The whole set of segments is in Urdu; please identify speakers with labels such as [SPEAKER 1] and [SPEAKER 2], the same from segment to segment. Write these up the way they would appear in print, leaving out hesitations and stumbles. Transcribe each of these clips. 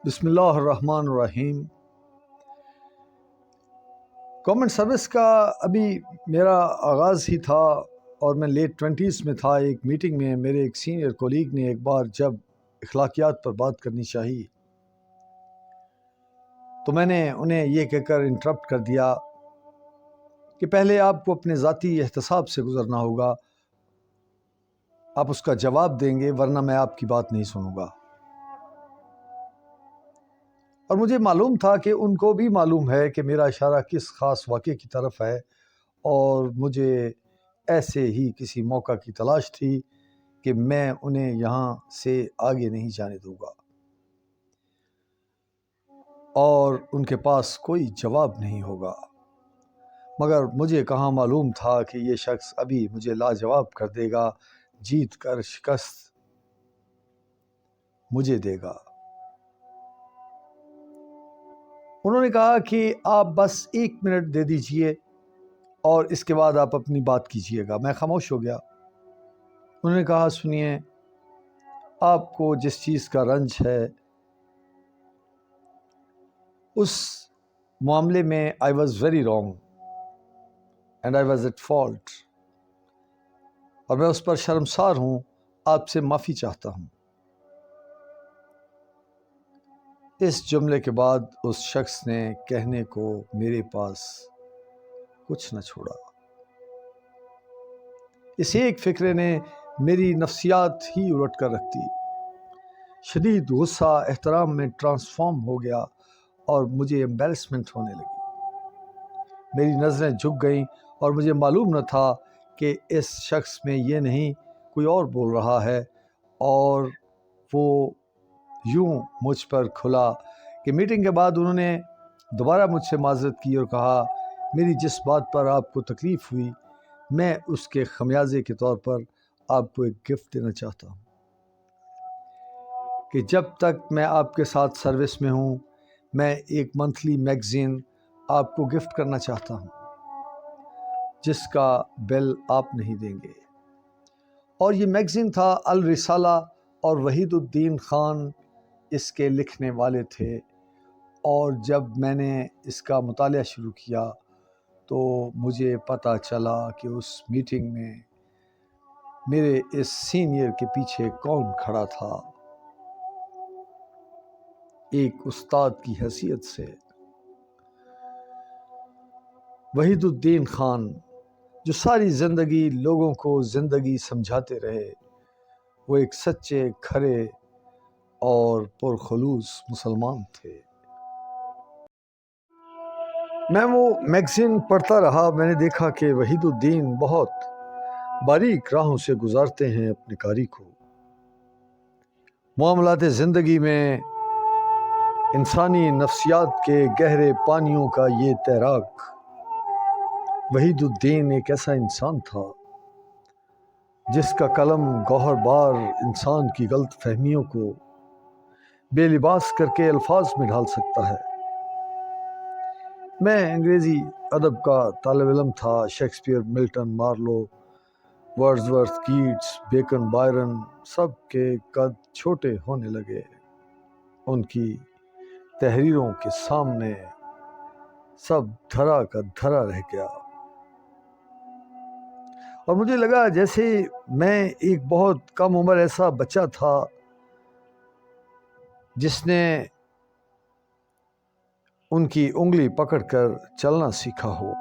[SPEAKER 1] بسم اللہ الرحمن الرحیم۔ گورنمنٹ سروس کا ابھی میرا آغاز ہی تھا اور میں لیٹ 20s میں تھا۔ ایک میٹنگ میں میرے ایک سینئر کولیگ نے ایک بار جب اخلاقیات پر بات کرنی چاہی تو میں نے انہیں یہ کہہ کر انٹرپٹ کر دیا کہ پہلے آپ کو اپنے ذاتی احتساب سے گزرنا ہوگا، آپ اس کا جواب دیں گے ورنہ میں آپ کی بات نہیں سنوں گا۔ اور مجھے معلوم تھا کہ ان کو بھی معلوم ہے کہ میرا اشارہ کس خاص واقعے کی طرف ہے، اور مجھے ایسے ہی کسی موقع کی تلاش تھی کہ میں انہیں یہاں سے آگے نہیں جانے دوں گا، اور ان کے پاس کوئی جواب نہیں ہوگا۔ مگر مجھے کہاں معلوم تھا کہ یہ شخص ابھی مجھے لاجواب کر دے گا، جیت کر شکست مجھے دے گا۔ انہوں نے کہا کہ آپ بس 1 منٹ دے دیجئے اور اس کے بعد آپ اپنی بات کیجئے گا۔ میں خاموش ہو گیا۔ انہوں نے کہا سنیے، آپ کو جس چیز کا رنج ہے اس معاملے میں I was very wrong and I was at fault، اور میں اس پر شرمسار ہوں، آپ سے معافی چاہتا ہوں۔ اس جملے کے بعد اس شخص نے کہنے کو میرے پاس کچھ نہ چھوڑا۔ اس ایک فکرے نے میری نفسیات ہی الٹ کر رکھ دی۔ شدید غصہ احترام میں ٹرانسفارم ہو گیا اور مجھے ایمبیرسمنٹ ہونے لگی۔ میری نظریں جھک گئیں اور مجھے معلوم نہ تھا کہ اس شخص میں یہ نہیں کوئی اور بول رہا ہے، اور وہ یوں مجھ پر کھلا کہ میٹنگ کے بعد انہوں نے دوبارہ مجھ سے معذرت کی اور کہا میری جس بات پر آپ کو تکلیف ہوئی میں اس کے خمیازے کے طور پر آپ کو ایک گفٹ دینا چاہتا ہوں کہ جب تک میں آپ کے ساتھ سروس میں ہوں میں ایک منتھلی میگزین آپ کو گفٹ کرنا چاہتا ہوں جس کا بل آپ نہیں دیں گے۔ اور یہ میگزین تھا الرسالہ، اور وحید الدین خان اس کے لکھنے والے تھے۔ اور جب میں نے اس کا مطالعہ شروع کیا تو مجھے پتہ چلا کہ اس میٹنگ میں میرے اس سینئر کے پیچھے کون کھڑا تھا، ایک استاد کی حیثیت سے۔ وحید الدین خان جو ساری زندگی لوگوں کو زندگی سمجھاتے رہے، وہ ایک سچے، کھرے اور پرخلوص مسلمان تھے۔ میں وہ میگزین پڑھتا رہا۔ میں نے دیکھا کہ وحید الدین بہت باریک راہوں سے گزارتے ہیں اپنے کاری کو۔ معاملات زندگی میں انسانی نفسیات کے گہرے پانیوں کا یہ تیراک۔ وحید الدین ایک ایسا انسان تھا جس کا قلم گوہر بار انسان کی غلط فہمیوں کو بے لباس کر کے الفاظ میں ڈھال سکتا ہے۔ میں انگریزی ادب کا طالب علم تھا۔ Shakespeare, Milton, Marlowe, Wordsworth, Keats, Bacon, Byron سب کے قد چھوٹے ہونے لگے ان کی تحریروں کے سامنے۔ سب دھرا کا دھرا رہ گیا، اور مجھے لگا جیسے میں ایک بہت کم عمر ایسا بچہ تھا جس نے ان کی انگلی پکڑ کر چلنا سیکھا ہو۔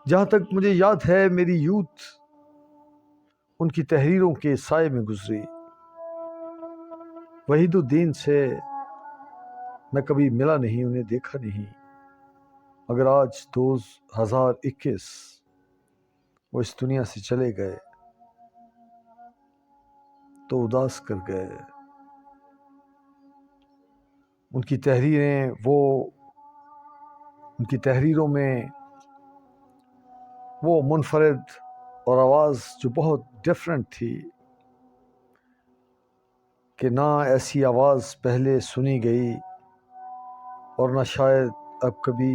[SPEAKER 1] جہاں تک مجھے یاد ہے میری یوتھ ان کی تحریروں کے سائے میں گزری۔ وحید الدین سے میں کبھی ملا نہیں، انہیں دیکھا نہیں، مگر آج 2021 وہ اس دنیا سے چلے گئے تو اداس کر گئے۔ ان کی تحریروں میں وہ منفرد اور آواز جو بہت ڈیفرنٹ تھی کہ نہ ایسی آواز پہلے سنی گئی اور نہ شاید اب کبھی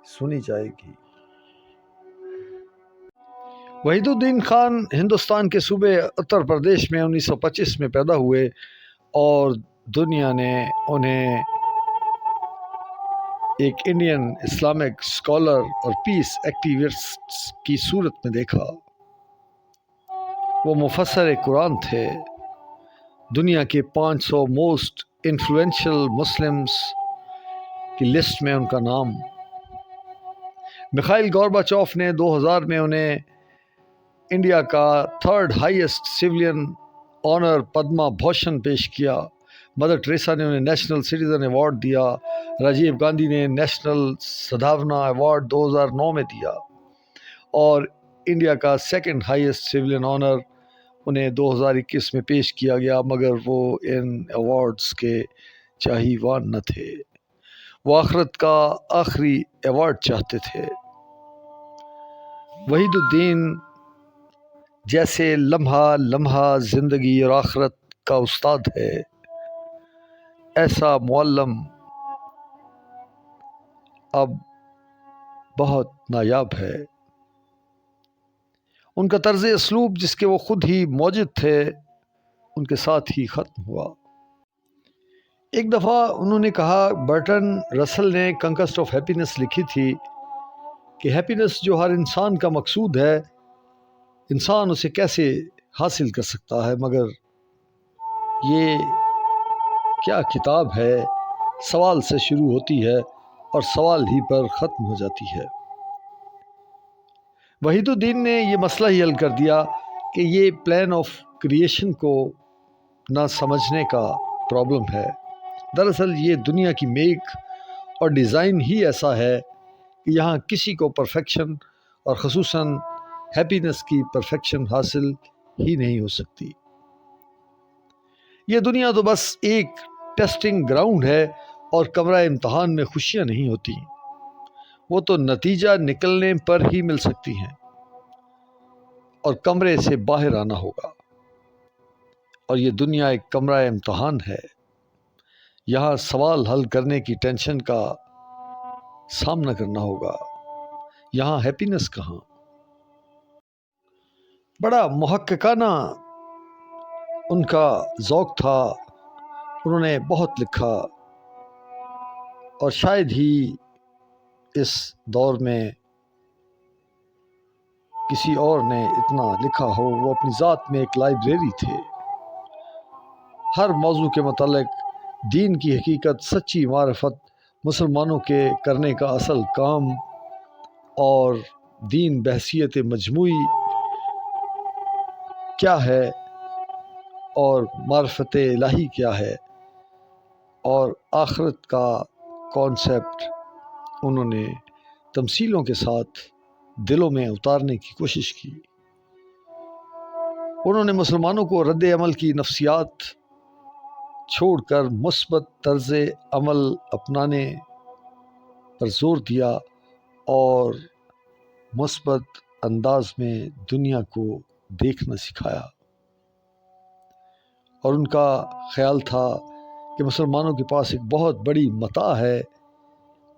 [SPEAKER 1] سنی جائے گی۔ وحید الدین خان ہندوستان کے صوبے اتر پردیش میں 1925 میں پیدا ہوئے اور دنیا نے انہیں ایک انڈین اسلامک اسکالر اور پیس ایکٹیوسٹ کی صورت میں دیکھا۔ وہ مفسر قرآن تھے۔ دنیا کے 500 موسٹ انفلوئنشل مسلمز کی لسٹ میں ان کا نام۔ میخائیل گورباچوف نے 2000 میں انہیں انڈیا کا 3rd highest civilian owner Padma Bhushan پیش کیا۔ مدر ٹریسا نے انہیں نیشنل سٹیزن ایوارڈ دیا۔ راجیو گاندھی نے نیشنل سدھاونا ایوارڈ 2009 میں دیا، اور انڈیا کا 2nd ہائیسٹ سویلین آنر انہیں 2021 میں پیش کیا گیا، مگر وہ ان ایوارڈز کے چاہیوان نہ تھے۔ وہ آخرت کا آخری ایوارڈ چاہتے تھے۔ وحید الدین جیسے لمحہ لمحہ زندگی اور آخرت کا استاد ہے، ایسا معلم اب بہت نایاب ہے۔ ان کا طرز اسلوب جس کے وہ خود ہی موجد تھے، ان کے ساتھ ہی ختم ہوا۔ ایک دفعہ انہوں نے کہا، برٹن رسل نے کنکسٹ آف ہیپینس لکھی تھی کہ ہیپینس جو ہر انسان کا مقصود ہے، انسان اسے کیسے حاصل کر سکتا ہے، مگر یہ کیا کتاب ہے، سوال سے شروع ہوتی ہے اور سوال ہی پر ختم ہو جاتی ہے۔ وحید الدین نے یہ مسئلہ ہی حل کر دیا کہ یہ پلان آف کریشن کو نہ سمجھنے کا پرابلم ہے۔ دراصل یہ دنیا کی میک اور ڈیزائن ہی ایسا ہے کہ یہاں کسی کو پرفیکشن اور خصوصاً ہیپینس کی پرفیکشن حاصل ہی نہیں ہو سکتی۔ یہ دنیا تو بس ایک ٹیسٹنگ گراؤنڈ ہے، اور کمرہ امتحان میں خوشیاں نہیں ہوتی، وہ تو نتیجہ نکلنے پر ہی مل سکتی ہیں، اور کمرے سے باہر آنا ہوگا۔ اور یہ دنیا ایک کمرہ امتحان ہے، یہاں سوال حل کرنے کی ٹینشن کا سامنا کرنا ہوگا، یہاں ہیپینس کہاں۔ بڑا محققانہ ان کا ذوق تھا، انہوں نے بہت لکھا، اور شاید ہی اس دور میں کسی اور نے اتنا لکھا ہو۔ وہ اپنی ذات میں ایک لائبریری تھے، ہر موضوع کے متعلق دین کی حقیقت، سچی معرفت، مسلمانوں کے کرنے کا اصل کام، اور دین بحیثیت مجموعی کیا ہے، اور معرفت الہی کیا ہے، اور آخرت کا کانسیپٹ انہوں نے تمثیلوں کے ساتھ دلوں میں اتارنے کی کوشش کی۔ انہوں نے مسلمانوں کو رد عمل کی نفسیات چھوڑ کر مثبت طرز عمل اپنانے پر زور دیا، اور مثبت انداز میں دنیا کو دیکھنا سکھایا۔ اور ان کا خیال تھا کہ مسلمانوں کے پاس ایک بہت بڑی متاع ہے،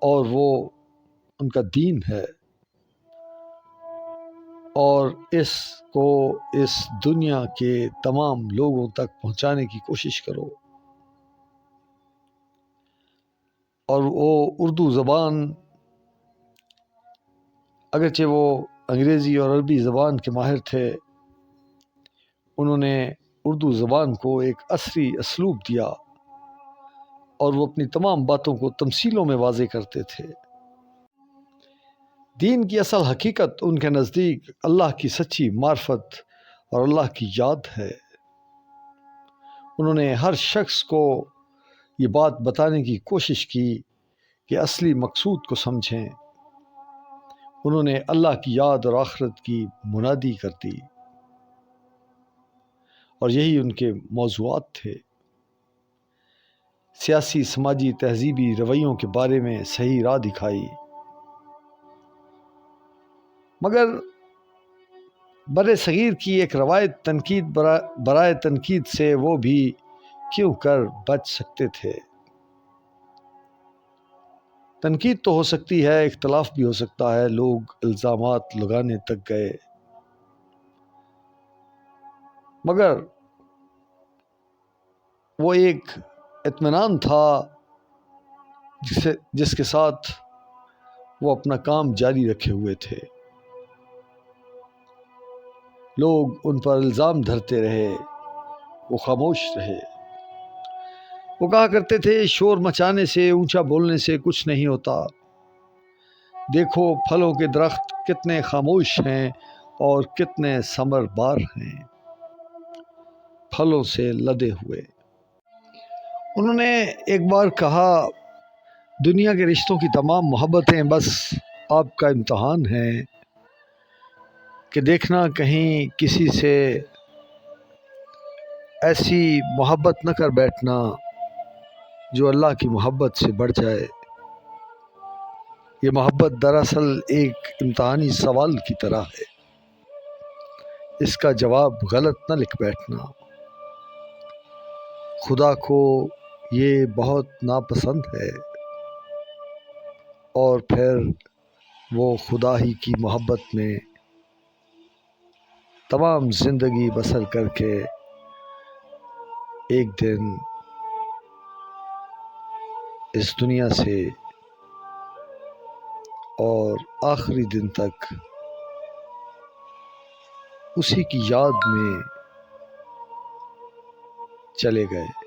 [SPEAKER 1] اور وہ ان کا دین ہے، اور اس کو اس دنیا کے تمام لوگوں تک پہنچانے کی کوشش کرو۔ اور وہ اردو زبان، اگرچہ وہ انگریزی اور عربی زبان کے ماہر تھے، انہوں نے اردو زبان کو ایک عصری اسلوب دیا، اور وہ اپنی تمام باتوں کو تمثیلوں میں واضح کرتے تھے۔ دین کی اصل حقیقت ان کے نزدیک اللہ کی سچی معرفت اور اللہ کی یاد ہے۔ انہوں نے ہر شخص کو یہ بات بتانے کی کوشش کی کہ اصلی مقصود کو سمجھیں۔ انہوں نے اللہ کی یاد اور آخرت کی منادی کر دی، اور یہی ان کے موضوعات تھے۔ سیاسی، سماجی، تہذیبی رویوں کے بارے میں صحیح راہ دکھائی، مگر بر صغیر کی ایک روایت تنقید برائے تنقید سے وہ بھی کیوں کر بچ سکتے تھے۔ تنقید تو ہو سکتی ہے، اختلاف بھی ہو سکتا ہے، لوگ الزامات لگانے تک گئے، مگر وہ ایک اطمینان تھا جس کے ساتھ وہ اپنا کام جاری رکھے ہوئے تھے۔ لوگ ان پر الزام دھرتے رہے، وہ خاموش رہے۔ وہ کہا کرتے تھے شور مچانے سے، اونچا بولنے سے کچھ نہیں ہوتا۔ دیکھو پھلوں کے درخت کتنے خاموش ہیں اور کتنے ثمر بار ہیں، پھلوں سے لدے ہوئے۔ انہوں نے ایک بار کہا دنیا کے رشتوں کی تمام محبتیں بس آپ کا امتحان ہیں کہ دیکھنا کہیں کسی سے ایسی محبت نہ کر بیٹھنا جو اللہ کی محبت سے بڑھ جائے۔ یہ محبت دراصل ایک امتحانی سوال کی طرح ہے، اس کا جواب غلط نہ لکھ بیٹھنا۔ خدا کو یہ بہت ناپسند ہے، اور پھر وہ خدا ہی کی محبت میں تمام زندگی بسر کر کے ایک دن اس دنیا سے اور آخری دن تک اسی کی یاد میں چلے گئے۔